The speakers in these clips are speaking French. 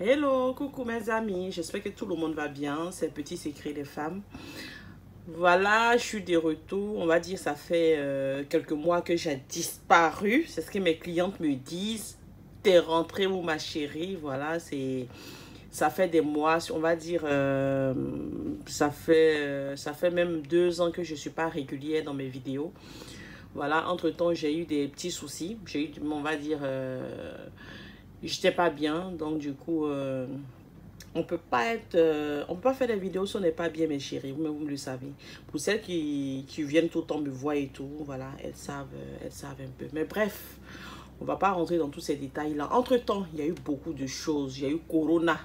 Hello, coucou mes amis, j'espère que tout le monde va bien, c'est Petit Secret des femmes. Voilà, je suis de retour, on va dire ça fait quelques mois que j'ai disparu, c'est ce que mes clientes me disent. T'es rentrée où ma chérie? Voilà, ça fait des mois, on va dire, ça fait même 2 ans que je ne suis pas régulière dans mes vidéos. Voilà, entre-temps, j'ai eu des petits soucis, j'ai eu, on va dire... j'étais pas bien, donc du coup on peut pas faire des vidéos si on n'est pas bien, mes chéris, vous le savez. Pour celles qui viennent tout le temps me voir et tout, voilà, elles savent un peu. Mais bref, on va pas rentrer dans tous ces détails là. Entre temps, il y a eu beaucoup de choses. Il y a eu Corona.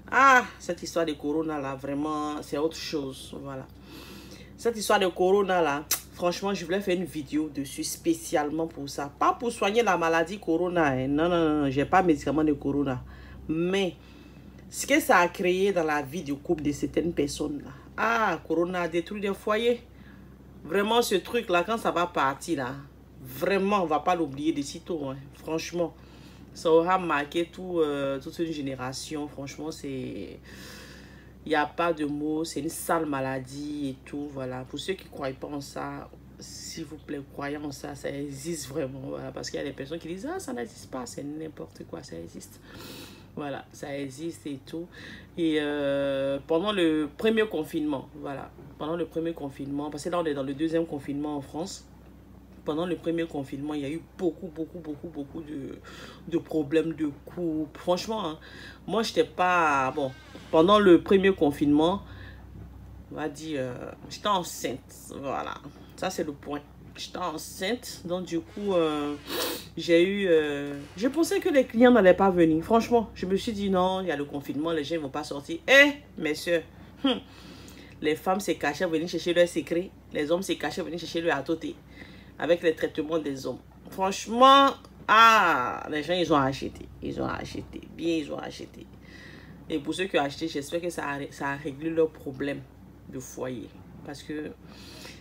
Ah, cette histoire de Corona là, vraiment c'est autre chose. Voilà, cette histoire de Corona là, franchement, je voulais faire une vidéo dessus spécialement pour ça. Pas pour soigner la maladie Corona. Hein. Non, non, non, j'ai pas de médicament de Corona. Mais ce que ça a créé dans la vie du couple de certaines personnes là. Ah, Corona a détruit des foyers. Vraiment, ce truc là, quand ça va partir là, vraiment, on va pas l'oublier de sitôt. Hein. Franchement, ça aura marqué toute une génération. Franchement, c'est... Il n'y a pas de mots, c'est une sale maladie et tout, voilà. Pour ceux qui ne croient pas en ça, s'il vous plaît, croyez en ça, ça existe vraiment, voilà. Parce qu'il y a des personnes qui disent, ah, ça n'existe pas, c'est n'importe quoi, ça existe. Voilà, ça existe et tout. Et pendant le premier confinement, voilà, pendant le premier confinement, parce que là, on est dans le deuxième confinement en France. Pendant le premier confinement, il y a eu beaucoup de problèmes de couple. Franchement, hein, moi, je n'étais pas... Bon, pendant le premier confinement, on va dire, j'étais enceinte. Voilà, ça, c'est le point. J'étais enceinte. Donc, du coup, j'ai eu... je pensais que les clients n'allaient pas venir. Franchement, je me suis dit, non, il y a le confinement, les gens ne vont pas sortir. Eh, messieurs, les femmes se cachaient venir chercher leurs secrets. Les hommes se cachaient venir chercher leur atoté. Avec les traitements des hommes. Franchement, ah, les gens, ils ont acheté. Ils ont acheté. Bien, ils ont acheté. Et pour ceux qui ont acheté, j'espère que ça a réglé leur problème de foyer. Parce que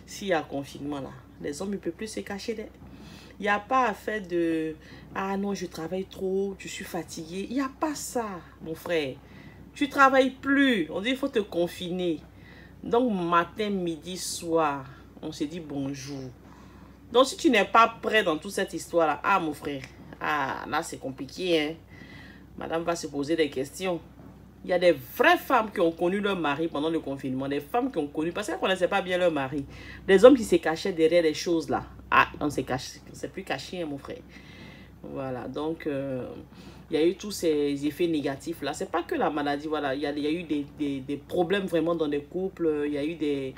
s'il y a confinement là, les hommes ne peuvent plus se cacher. Il n'y a pas à faire de... Ah non, je travaille trop, je suis fatigué. Il n'y a pas ça, mon frère. Tu ne travailles plus. On dit qu'il faut te confiner. Donc, matin, midi, soir, on se dit bonjour. Donc, si tu n'es pas prêt dans toute cette histoire-là, ah, mon frère, ah, là, c'est compliqué, hein. Madame va se poser des questions. Il y a des vraies femmes qui ont connu leur mari pendant le confinement. Des femmes qui ont connu, parce qu'elles ne connaissaient pas bien leur mari. Des hommes qui se cachaient derrière des choses, là. Ah, on s'est plus caché, hein, mon frère. Voilà, donc, il y a eu tous ces effets négatifs, là. C'est pas que la maladie, voilà. Il y a eu des problèmes vraiment dans les couples. Il y a eu des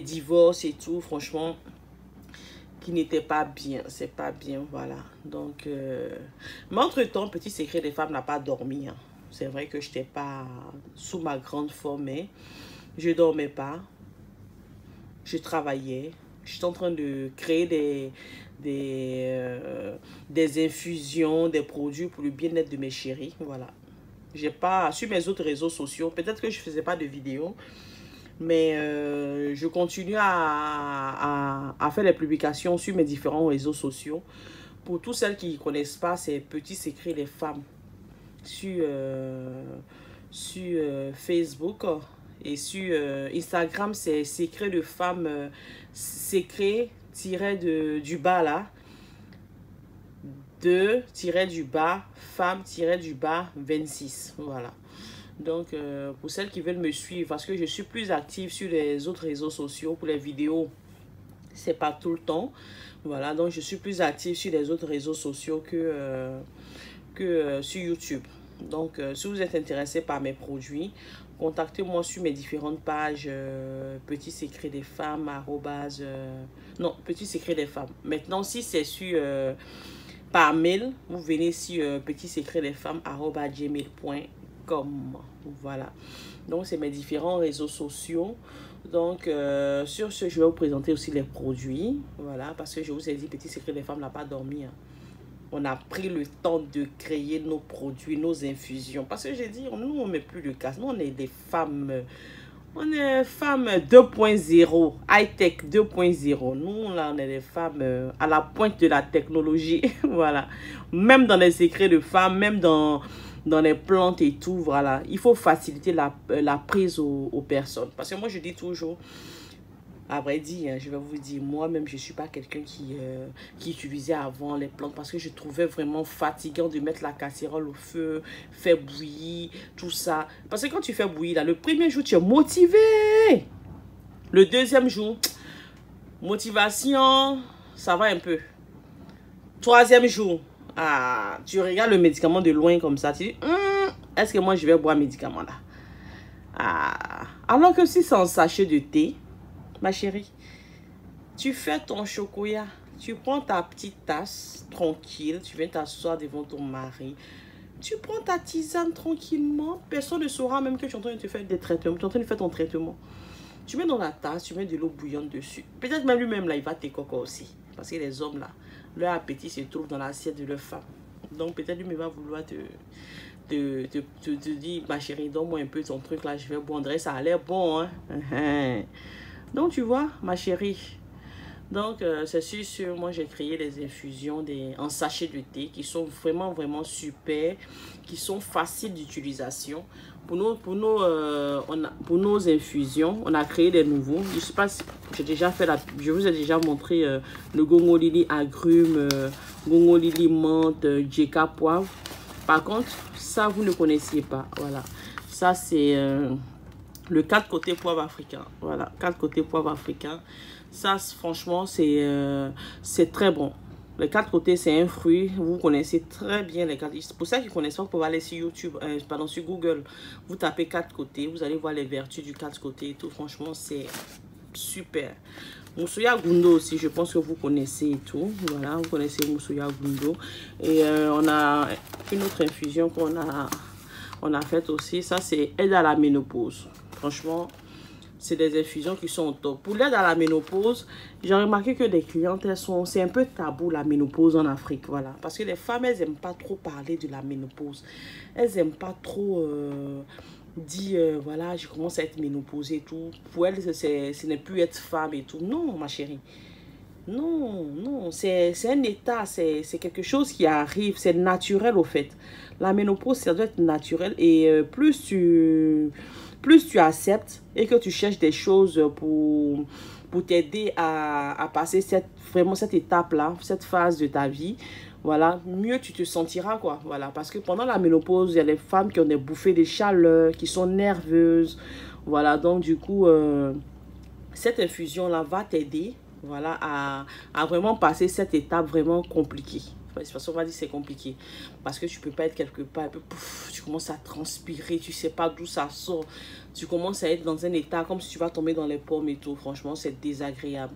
divorces et tout, franchement... qui n'était pas bien, c'est pas bien, voilà. Donc, mais entre-temps, Petit Secret des femmes n'a pas dormi. Hein. C'est vrai que je n'étais pas sous ma grande forme, mais je ne dormais pas. Je travaillais. J'étais en train de créer des infusions, des produits pour le bien-être de mes chéris, voilà. J'ai pas, sur mes autres réseaux sociaux, peut-être que je ne faisais pas de vidéos, mais je continue à faire des publications sur mes différents réseaux sociaux. Pour toutes celles qui ne connaissent pas, c'est Petit Secret des femmes sur Facebook. Et sur Instagram, c'est Secret de femmes, secret-du bas là. Femme-du-bas 26. Voilà. Donc, pour celles qui veulent me suivre, parce que je suis plus active sur les autres réseaux sociaux, pour les vidéos, c'est pas tout le temps. Voilà, donc je suis plus active sur les autres réseaux sociaux que sur YouTube. Donc, si vous êtes intéressé par mes produits, contactez-moi sur mes différentes pages, Petit Secret des femmes, non, Petit Secret des femmes. Maintenant, si c'est sur... par mail, vous venez sur petitsecretsdesfemmes@gmail.com. Voilà, donc c'est mes différents réseaux sociaux. Donc sur ce, je vais vous présenter aussi les produits, voilà, parce que je vous ai dit, Petit Secret des femmes n'a pas dormi, hein. On a pris le temps de créer nos produits, nos infusions, parce que j'ai dit, nous on met plus de casse, nous on est des femmes, on est femmes 2.0, high-tech 2.0. Nous, là, on est des femmes à la pointe de la technologie. Voilà. Même dans les secrets de femmes, même dans dans les plantes et tout, voilà. Il faut faciliter la prise aux personnes. Parce que moi, je dis toujours, à vrai dire, je vais vous dire, moi-même, je ne suis pas quelqu'un qui utilisait avant les plantes parce que je trouvais vraiment fatigant de mettre la casserole au feu, faire bouillir, tout ça. Parce que quand tu fais bouillir, là, le premier jour, tu es motivé. Le deuxième jour, motivation, ça va un peu. Troisième jour, ah, tu regardes le médicament de loin comme ça, tu dis, est-ce que moi, je vais boire un médicament là? Ah, alors que si c'est un sachet de thé, ma chérie, tu fais ton chocolat, tu prends ta petite tasse tranquille, tu viens t'asseoir devant ton mari, tu prends ta tisane tranquillement, personne ne saura même que tu es en train de te faire des traitements, tu es en train de faire ton traitement. Tu mets dans la tasse, tu mets de l'eau bouillante dessus. Peut-être même lui-même là, il va t'écoquer aussi. Parce que les hommes là, leur appétit se trouve dans l'assiette de leur femme. Donc peut-être lui-même va vouloir te dire, ma chérie, donne-moi un peu ton truc là, je vais boire. Ça a l'air bon, hein. Donc, tu vois, ma chérie. Donc, c'est sûr, moi, j'ai créé des infusions en sachet de thé qui sont vraiment, vraiment super, qui sont faciles d'utilisation. Pour nos infusions, on a créé des nouveaux. Je ne sais pas si j'ai déjà fait je vous ai déjà montré le gongo lily agrumes, gongo lily menthe, djeka poivre. Par contre, ça, vous ne connaissiez pas. Voilà. Ça, c'est... le 4 côtés poivre africain. Voilà, 4 côtés poivre africain. Ça, franchement, c'est très bon. Les 4 côtés, c'est un fruit. Vous connaissez très bien les 4. C'est pour ça qu'ils ne connaissent pas. Vous pouvez aller sur YouTube, pardon, sur Google. Vous tapez 4 côtés. Vous allez voir les vertus du 4 côtés et tout. Franchement, c'est super. Moussoya Gundo aussi, je pense que vous connaissez et tout. Voilà, vous connaissez Moussoya Gundo. Et on a une autre infusion qu'on a faite aussi. Ça, c'est aide à la ménopause. Franchement, c'est des infusions qui sont au top. Pour l'aide à la ménopause, j'ai remarqué que les clientes, c'est un peu tabou la ménopause en Afrique. Voilà. Parce que les femmes, elles n'aiment pas trop parler de la ménopause. Elles n'aiment pas trop dire, voilà, je commence à être ménopausée et tout. Pour elles, ce n'est plus être femme et tout. Non, ma chérie. Non, non, c'est un état, c'est quelque chose qui arrive, c'est naturel au fait. La ménopause, ça doit être naturel et plus tu acceptes et que tu cherches des choses pour t'aider à passer vraiment cette étape-là, cette phase de ta vie, voilà, mieux tu te sentiras, quoi. Voilà, parce que pendant la ménopause, il y a des femmes qui ont des bouffées de chaleur, qui sont nerveuses. Voilà, donc du coup, cette infusion-là va t'aider. Voilà, à vraiment passer cette étape vraiment compliquée. De toute façon, on va dire que c'est compliqué. Parce que tu peux pas être quelque part, pouf, tu commences à transpirer, tu sais pas d'où ça sort. Tu commences à être dans un état comme si tu vas tomber dans les pommes et tout. Franchement, c'est désagréable.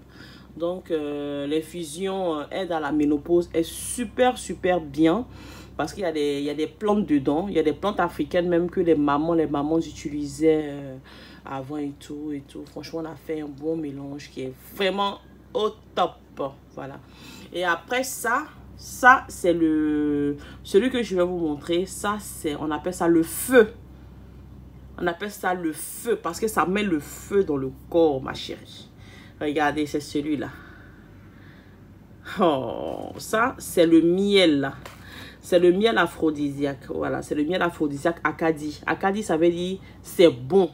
Donc, l'infusion aide à la ménopause est super, super bien. Parce qu'il y a des plantes dedans. Il y a des plantes africaines même que les mamans utilisaient avant et tout. Franchement, on a fait un bon mélange qui est vraiment au top. Voilà. Et après ça c'est celui que je vais vous montrer. Ça, on appelle ça le feu. On appelle ça le feu parce que ça met le feu dans le corps, ma chérie. Regardez, c'est celui-là. Oh, ça, c'est le miel là. C'est le miel aphrodisiaque. Voilà, c'est le miel aphrodisiaque Acadie. Acadie, ça veut dire c'est bon.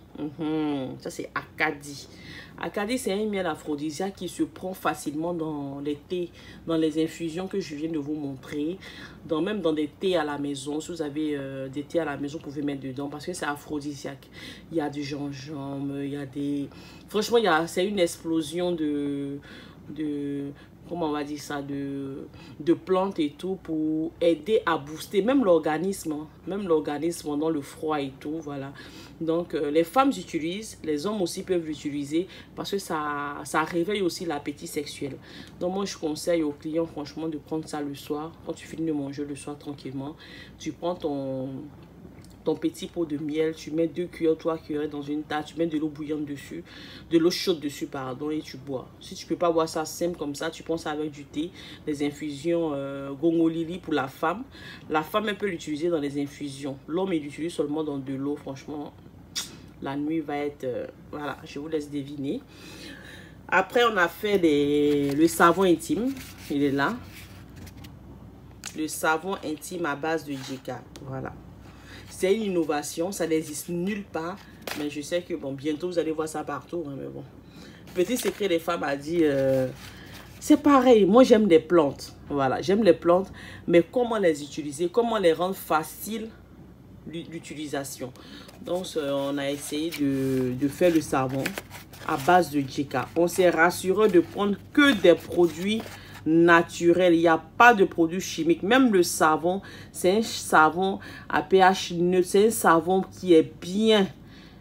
Ça, c'est Acadie. Acadie, c'est un miel aphrodisiaque qui se prend facilement dans les thés, dans les infusions que je viens de vous montrer. Même dans des thés à la maison. Si vous avez des thés à la maison, vous pouvez mettre dedans parce que c'est aphrodisiaque. Il y a du gingembre, il y a des... Franchement, c'est une explosion de comment on va dire ça, de plantes et tout pour aider à booster même l'organisme dans le froid et tout, voilà. Donc les femmes utilisent, les hommes aussi peuvent l'utiliser parce que ça réveille aussi l'appétit sexuel. Donc moi je conseille aux clients franchement de prendre ça le soir, quand tu finis de manger le soir tranquillement, tu prends ton petit pot de miel, tu mets 2 cuillères, 3 cuillères dans une tasse, tu mets de l'eau bouillante dessus, de l'eau chaude dessus, pardon, et tu bois. Si tu peux pas boire ça simple comme ça, tu prends ça avec du thé, des infusions gongo lily pour la femme. La femme, elle peut l'utiliser dans les infusions. L'homme, il l'utilise seulement dans de l'eau. Franchement, la nuit va être... voilà, je vous laisse deviner. Après, on a fait le savon intime. Il est là. Le savon intime à base de djeka. Voilà. c'est une innovation, ça n'existe nulle part. Mais je sais que, bon, bientôt, vous allez voir ça partout. Hein, mais bon. Petit secret des femmes a dit, c'est pareil, moi j'aime les plantes. Voilà, j'aime les plantes, mais comment les utiliser, comment les rendre faciles d'utilisation. Donc, on a essayé de faire le savon à base de Djeka. On s'est rassuré de prendre que des produits naturels. Il n'y a pas de produits chimiques. Même le savon, c'est un savon à pH neutre. C'est un savon qui est bien.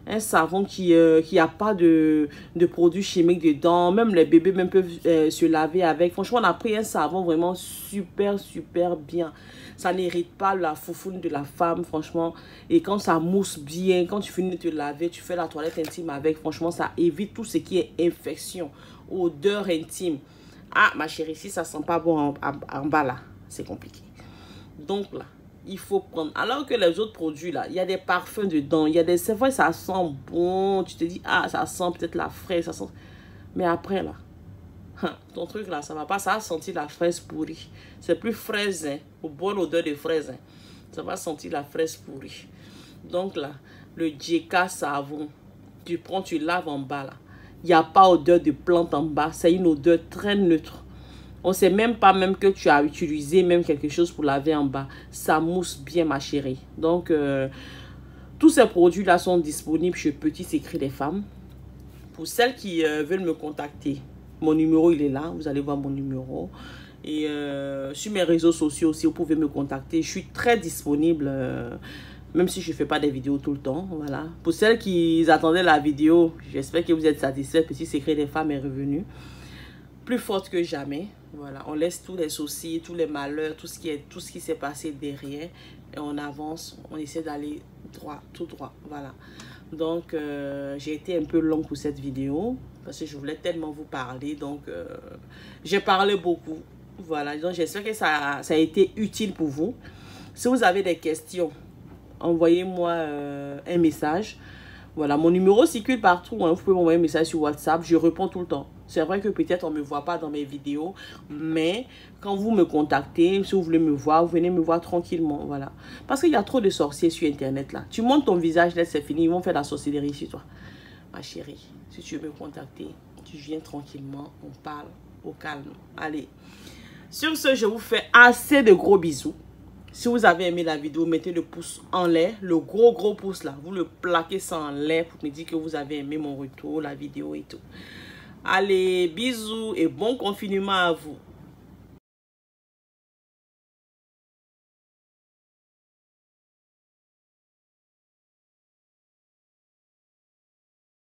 Un savon qui a pas de produits chimiques dedans. Même les bébés même peuvent se laver avec. Franchement, on a pris un savon vraiment super, super bien. Ça n'irrite pas la foufoune de la femme, franchement. Et quand ça mousse bien, quand tu finis de te laver, tu fais la toilette intime avec. Franchement, ça évite tout ce qui est infection, odeur intime. Ah, ma chérie, si ça sent pas bon en bas là, c'est compliqué. Donc là, il faut prendre. Alors que les autres produits là, il y a des parfums dedans. Il y a des... C'est vrai, ça sent bon. Tu te dis, ah, ça sent peut-être la fraise. Ça sent... Mais après là, ton truc là, ça va pas, ça va sentir la fraise pourrie. C'est plus fraise, hein, au bonne odeur de fraise. Hein. Ça va sentir la fraise pourrie. Donc là, le Djeka savon, tu prends, tu laves en bas là. Il n'y a pas odeur de plante en bas. C'est une odeur très neutre. On ne sait même pas même que tu as utilisé même quelque chose pour laver en bas. Ça mousse bien, ma chérie. Donc, tous ces produits là sont disponibles chez Petit Secret des Femmes. Pour celles qui veulent me contacter, mon numéro, il est là. Vous allez voir mon numéro. Et sur mes réseaux sociaux aussi, vous pouvez me contacter. Je suis très disponible, même si je ne fais pas des vidéos tout le temps. Voilà. Pour celles qui attendaient la vidéo, j'espère que vous êtes satisfaits. Petit Secret des Femmes est revenu. Plus forte que jamais. Voilà. On laisse tous les soucis, tous les malheurs, tout ce qui s'est passé derrière. Et on avance. On essaie d'aller droit, tout droit. Voilà. Donc, j'ai été un peu longue pour cette vidéo. Parce que je voulais tellement vous parler. Donc, j'ai parlé beaucoup. Voilà. Donc, j'espère que ça a été utile pour vous. Si vous avez des questions, envoyez-moi un message. Voilà. Mon numéro circule partout. Hein. Vous pouvez m'envoyer un message sur WhatsApp. Je réponds tout le temps. C'est vrai que peut-être on ne me voit pas dans mes vidéos. Mais quand vous me contactez, si vous voulez me voir, vous venez me voir tranquillement. Voilà. Parce qu'il y a trop de sorciers sur Internet là. Tu montes ton visage, là, c'est fini. Ils vont faire la sorcellerie sur toi. Ma chérie, si tu veux me contacter, tu viens tranquillement, on parle au calme. Allez, sur ce, je vous fais assez de gros bisous. Si vous avez aimé la vidéo, mettez le pouce en l'air, le gros pouce là. Vous le plaquez ça en l'air pour me dire que vous avez aimé mon retour, la vidéo et tout. Allez, bisous et bon confinement à vous.